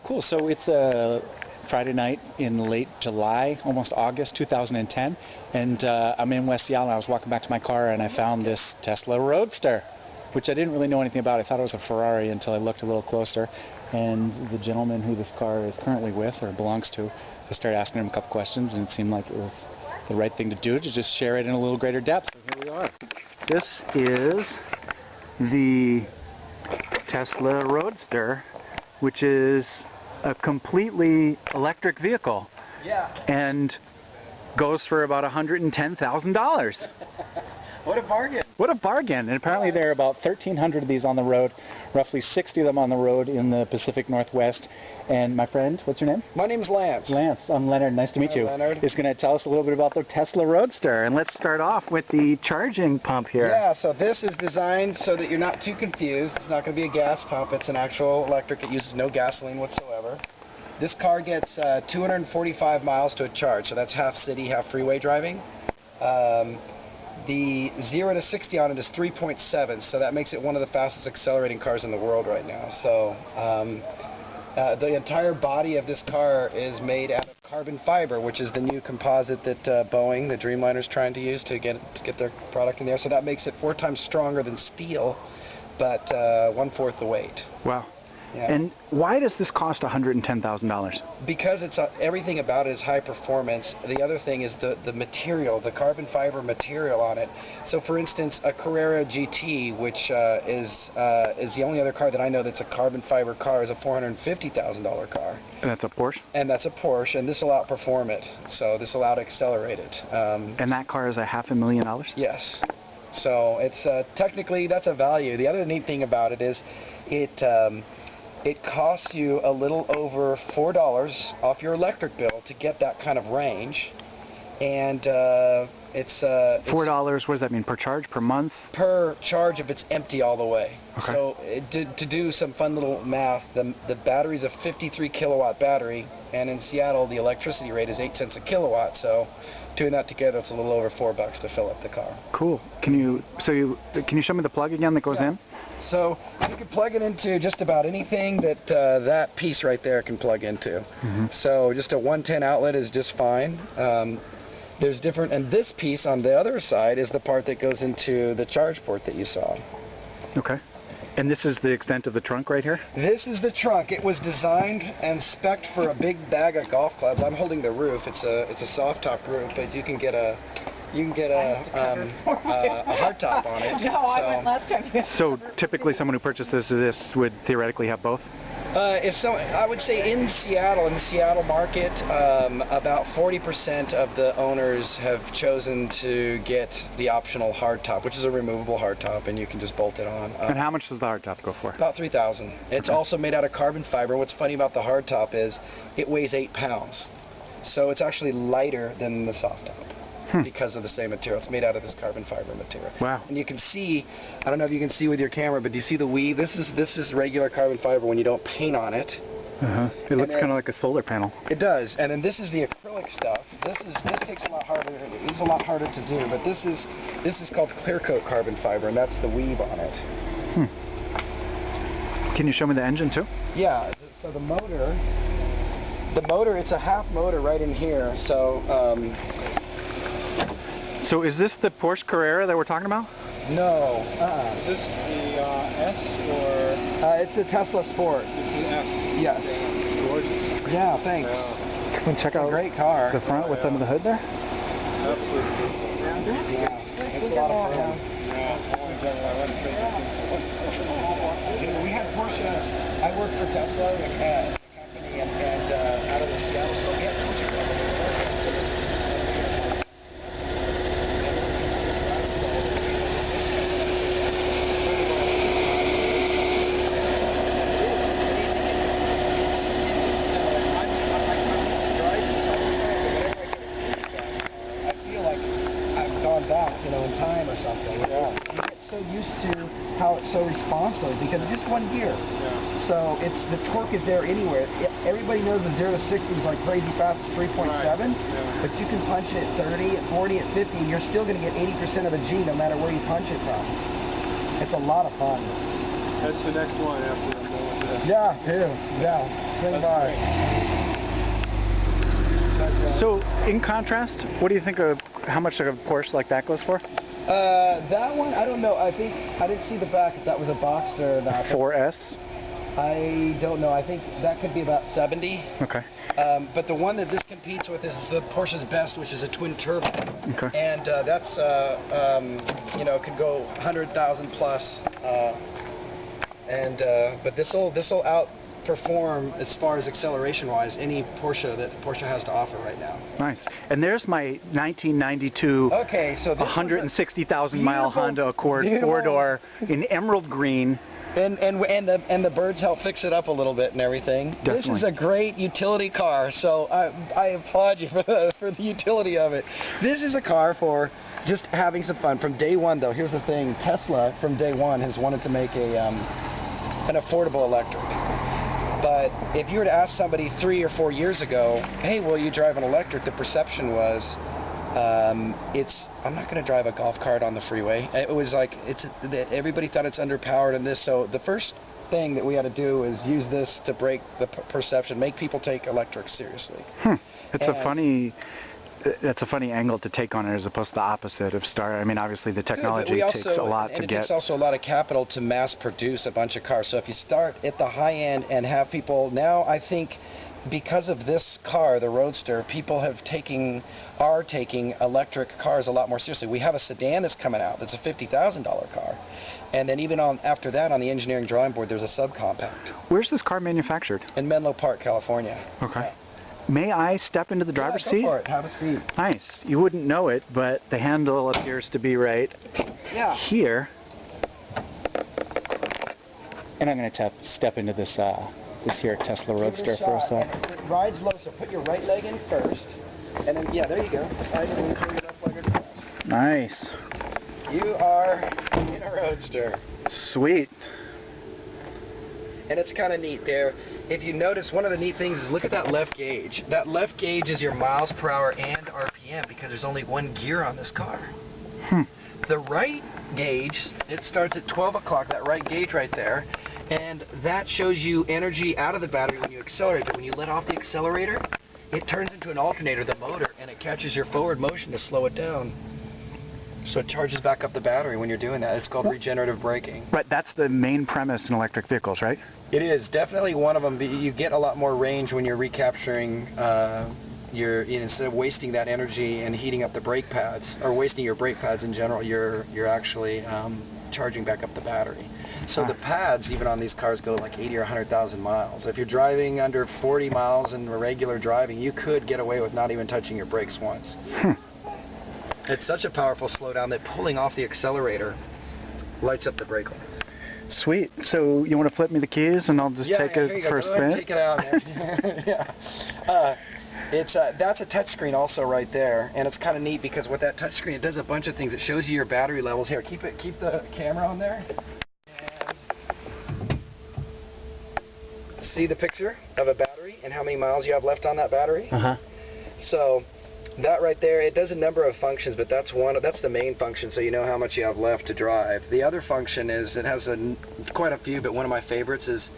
Cool. So it's a Friday night in late July, almost August 2010, and I'm in West Seattle. I was walking back to my car and I found this Tesla Roadster, which I didn't really know anything about. I thought it was a Ferrari until I looked a little closer. And the gentleman who this car is currently with or belongs to, I started asking him a couple questions, and it seemed like it was the right thing to do to just share it in a little greater depth. So here we are. This is the Tesla Roadster, which is a completely electric vehicle. Yeah. And goes for about $110,000. What a bargain. What a bargain. And apparently there are about 1,300 of these on the road, roughly 60 of them on the road in the Pacific Northwest. And my friend, what's your name? My name's Lance. Lance, I'm Leonard. Nice to meet you. Leonard. Is going to tell us a little bit about the Tesla Roadster. And let's start off with the charging pump here. Yeah, so this is designed so that you're not too confused. It's not going to be a gas pump. It's an actual electric. It uses no gasoline whatsoever. This car gets 245 miles to a charge, so that's half city, half freeway driving. The 0 to 60 on it is 3.7, so that makes it one of the fastest accelerating cars in the world right now. So the entire body of this car is made out of carbon fiber, which is the new composite that Boeing, the Dreamliner, is trying to use to get their product in there. So that makes it 4 times stronger than steel, but 1/4 the weight. Wow. Yeah. And why does this cost $110,000? Because it's everything about it is high performance. The other thing is the material, the carbon fiber material on it. So, for instance, a Carrera GT, which is the only other car that I know that's a carbon fiber car, is a $450,000 car. And that's a Porsche? And that's a Porsche, and this will outperform it. So this will out-accelerate it. And that car is a $500,000? Yes. So it's technically that's a value. The other neat thing about it is it costs you a little over $4 off your electric bill to get that kind of range, and it's $4. What does that mean? Per charge? Per month? Per charge if it's empty all the way. Okay. So to do some fun little math, the battery's a 53 kilowatt battery, and in Seattle the electricity rate is 8 cents a kilowatt. So doing that together, it's a little over $4 to fill up the car. Cool. Can you show me the plug again that goes in? So you can plug it into just about anything that that piece right there can plug into. Mm-hmm. So just a 110 outlet is just fine. There's different, and this piece on the other side is the part that goes into the charge port that you saw. Okay. And this is the extent of the trunk right here? This is the trunk. It was designed and spec'd for a big bag of golf clubs. I'm holding the roof. It's a soft top roof, but you can get a hard top on it. No, I went last time. So typically someone who purchases this would theoretically have both? I would say in the Seattle market, about 40% of the owners have chosen to get the optional hardtop, which is a removable hardtop, and you can just bolt it on. And how much does the hardtop go for? About $3,000. It's also made out of carbon fiber. What's funny about the hardtop is it weighs 8 pounds, so it's actually lighter than the soft top. Because of the same material. It's made out of this carbon fiber material. Wow. And you can see, I don't know if you can see with your camera, but do you see the weave? This is regular carbon fiber when you don't paint on it. Uh-huh. It looks kind of like a solar panel. It does. And then this is the acrylic stuff. This takes a lot harder. It's a lot harder to do, but this is called clear coat carbon fiber, and that's the weave on it. Can you show me the engine too? Yeah. So the motor, it's a half motor right in here. So is this the Porsche Carrera that we're talking about? No. Is this the S or? It's a Tesla Sport. It's an S. Yes. Yeah, it's gorgeous. Yeah, thanks. Yeah. Come and check out a great car. the front with under the hood there. Absolutely. Yeah. It's a lot of fun. We had Porsche. I worked for Tesla, a company, and out of the Seattle store, we had Porsche. Back, in time or something. Yeah. You get so used to how it's so responsive because it's just one gear. Yeah. So the torque is there anywhere. Everybody knows the 0 to 60 is like crazy fast. It's 3.7, right. Yeah. but you can punch it at 30, at 40, at 50, and you're still going to get 80% of the G no matter where you punch it from. It's a lot of fun. That's the next one after I'm done with this. Yeah, too. Yeah, swing by. So, in contrast, what do you think of how much a Porsche like that goes for? That one, I don't know. I think I didn't see the back if that was a Boxster or not. 4S? I don't know. I think that could be about 70. Okay. But the one that this competes with is the Porsche's best, which is a twin turbo. Okay. And that's, could go 100,000 plus. But this will outperform as far as acceleration-wise any Porsche that Porsche has to offer right now. Nice. And there's my 1992 160,000 mile Honda Accord four-door in emerald green. And the birds help fix it up a little bit and everything. Definitely. This is a great utility car, so I applaud you for the utility of it. This is a car for just having some fun. From day one, though, here's the thing: Tesla from day one has wanted to make an affordable electric. But if you were to ask somebody 3 or 4 years ago, hey, will you drive an electric? The perception was, I'm not going to drive a golf cart on the freeway. It was like, everybody thought it's underpowered and this. So the first thing that we had to do is use this to break the perception, make people take electric seriously. That's a funny angle to take on it as opposed to the opposite of I mean, obviously the technology takes a lot to get. It takes also a lot of capital to mass produce a bunch of cars. So if you start at the high end and have people, now I think because of this car, the Roadster, people are taking electric cars a lot more seriously. We have a sedan that's coming out that's a $50,000 car. And then even after that, on the engineering drawing board, there's a subcompact. Where's this car manufactured? In Menlo Park, California. Okay. Yeah. May I step into the driver's seat? Go for it. Have a seat. Nice. You wouldn't know it, but the handle appears to be right here. And I'm going to step into this here Tesla Roadster for a sec. It rides low, so put your right leg in first. And then, yeah, there you go. Slide it in, pull your left leg across. Nice. You are in a Roadster. Sweet. And it's kind of neat there. If you notice, one of the neat things is look at that left gauge. That left gauge is your miles per hour and RPM because there's only one gear on this car. The right gauge, it starts at 12 o'clock, that right gauge right there, and that shows you energy out of the battery when you accelerate. But when you let off the accelerator, it turns into an alternator, the motor, and it catches your forward motion to slow it down. So it charges back up the battery when you're doing that. It's called regenerative braking. Right, that's the main premise in electric vehicles, right? It is definitely one of them. You get a lot more range when you're recapturing instead of wasting that energy and heating up the brake pads, or wasting your brake pads in general, you're actually charging back up the battery. So the pads, even on these cars, go like 80 or 100,000 miles. If you're driving under 40 miles in regular driving, you could get away with not even touching your brakes once. It's such a powerful slowdown that pulling off the accelerator lights up the brake lights. Sweet. So you want to flip me the keys and I'll just take it for a spin? Take it out. That's a touch screen also right there, and it's kind of neat because with that touch screen it does a bunch of things. It shows you your battery levels. Here, keep the camera on there. And see the picture of a battery and how many miles you have left on that battery? So that right there, it does a number of functions, but that's the main function, so you know how much you have left to drive. The other function is it has quite a few, but one of my favorites is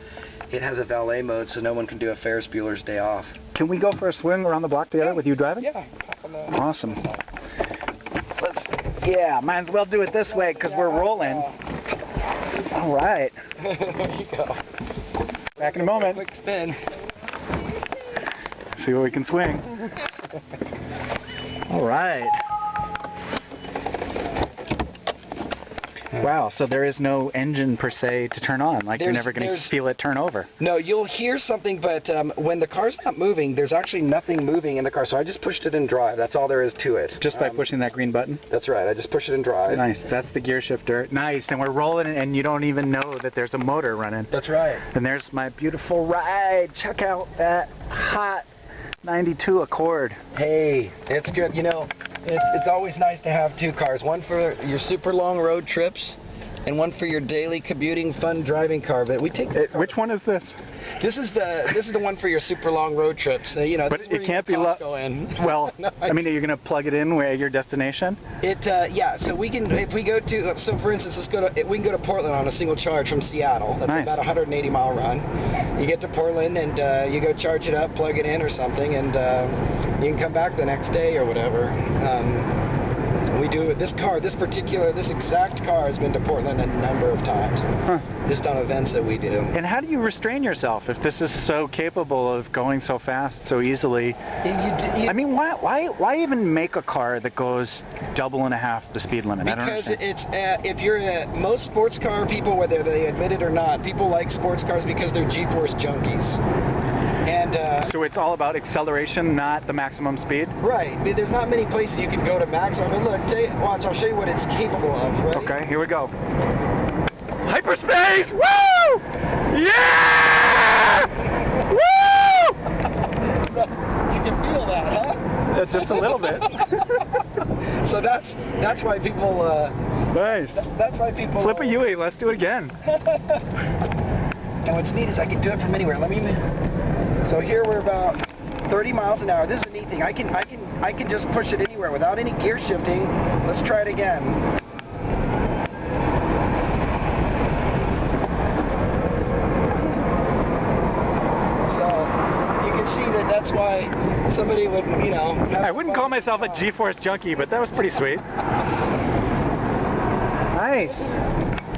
it has a valet mode, so no one can do a Ferris Bueller's Day Off. Can we go for a swing around the block together with you driving? Yeah. Awesome. Might as well do it this way because we're rolling. All right. There you go. Back in a moment. Quick spin. See what we can swing. All right. Wow, so there is no engine per se to turn on. Like you're never going to feel it turn over. No, you'll hear something, but when the car's not moving, there's actually nothing moving in the car. So I just pushed it in drive. That's all there is to it. Just by pushing that green button? That's right. I just push it in drive. Nice. That's the gear shifter. Nice. And we're rolling, and you don't even know that there's a motor running. That's right. And there's my beautiful ride. Check out that hot 92 Accord. Hey, it's good. You know, it's always nice to have two cars. One for your super long road trips, and one for your daily commuting, fun driving car. But we take this car. Which one is this? This is the one for your super long road trips. You know, but this is where it can't be well. No, I mean, are you going to plug it in where your destination? Yeah. So we can, if we go to, so for instance, we can go to Portland on a single charge from Seattle. That's nice. about a 180-mile run. You get to Portland and you go charge it up, plug it in or something, and you can come back the next day or whatever. We do this exact car has been to Portland a number of times, just on events that we do. And how do you restrain yourself if this is so capable of going so fast, so easily? I mean, why even make a car that goes double and a half the speed limit? Because if you're most sports car people, whether they admit it or not, people like sports cars because they're G-force junkies. And so it's all about acceleration, not the maximum speed? Right. There's not many places you can go to maximum. But look, watch, I'll show you what it's capable of. Ready? Okay, here we go. Hyperspace! Woo! Yeah! Woo! You can feel that, huh? Just a little bit. So that's why people. Nice. That's why people. Flip a Yui. Let's do it again. And what's neat is I can do it from anywhere. So here we're about 30 miles an hour. This is a neat thing. I can just push it anywhere without any gear shifting. Let's try it again. So you can see that's why somebody would, you know. I wouldn't call myself a G-force junkie, but that was pretty sweet. Nice.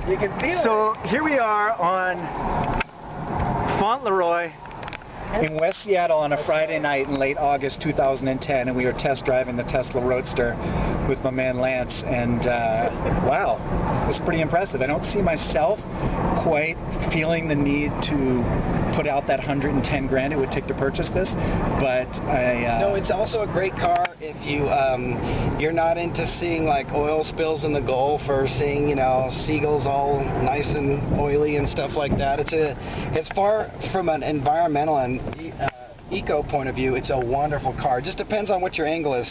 You can feel it. So here we are on Fauntleroy in West Seattle on a Friday night in late August 2010, and we were test driving the Tesla Roadster with my man Lance, and wow, it was pretty impressive. I don't see myself quite feeling the need to put out that 110 grand it would take to purchase this, but no, it's also a great car if you're not into seeing like oil spills in the Gulf or seeing, you know, seagulls all nice and oily and stuff like that. It's far from an environmental and eco point of view. It's a wonderful car. It just depends on what your angle is.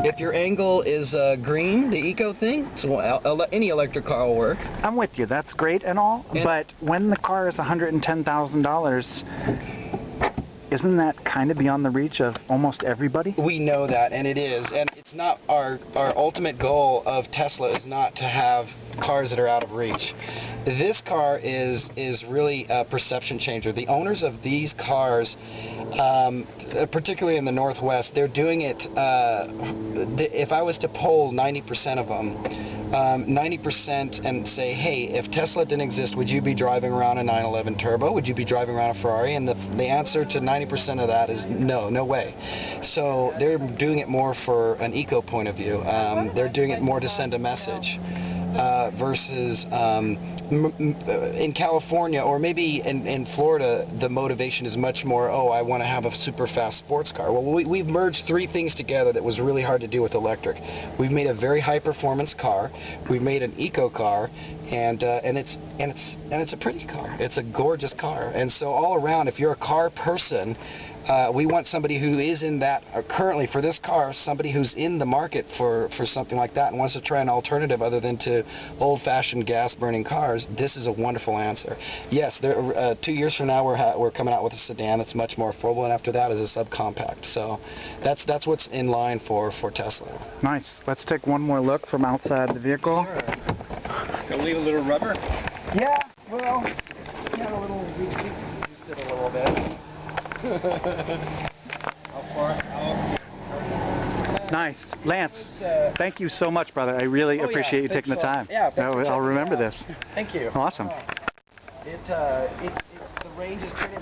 If your angle is green, the eco thing, so any electric car will work. I'm with you. That's great and all, but when the car is $110,000, isn't that kind of beyond the reach of almost everybody? We know that, and it is. And it's not our ultimate goal of Tesla is not to have cars that are out of reach. This car is really a perception changer. The owners of these cars, particularly in the Northwest, they're doing it, if I was to poll 90% of them, 90% and say, hey, if Tesla didn't exist, would you be driving around a 911 Turbo? Would you be driving around a Ferrari? And the answer to 90% of that is no, no way. So they're doing it more for an eco point of view. They're doing it more to send a message. Versus in California or maybe in Florida, the motivation is much more, oh, I want to have a super fast sports car. Well, we've merged three things together that was really hard to do with electric. We've made a very high performance car. We've made an eco car, and it's a pretty car. It's a gorgeous car. And so all around, if you're a car person, we want somebody who is in that, currently for this car, somebody who's in the market for something like that and wants to try an alternative other than to old-fashioned gas-burning cars. This is a wonderful answer. Yes, 2 years from now we're coming out with a sedan that's much more affordable, and after that is a subcompact. So that's what's in line for Tesla. Nice. Let's take one more look from outside the vehicle. Sure. Gonna leave a little rubber? Yeah, well, yeah, a little, we just did a little bit. Nice. Lance, thank you so much, brother. I really appreciate you taking the time. Yeah, I'll remember this. Thank you. Awesome. The range is 10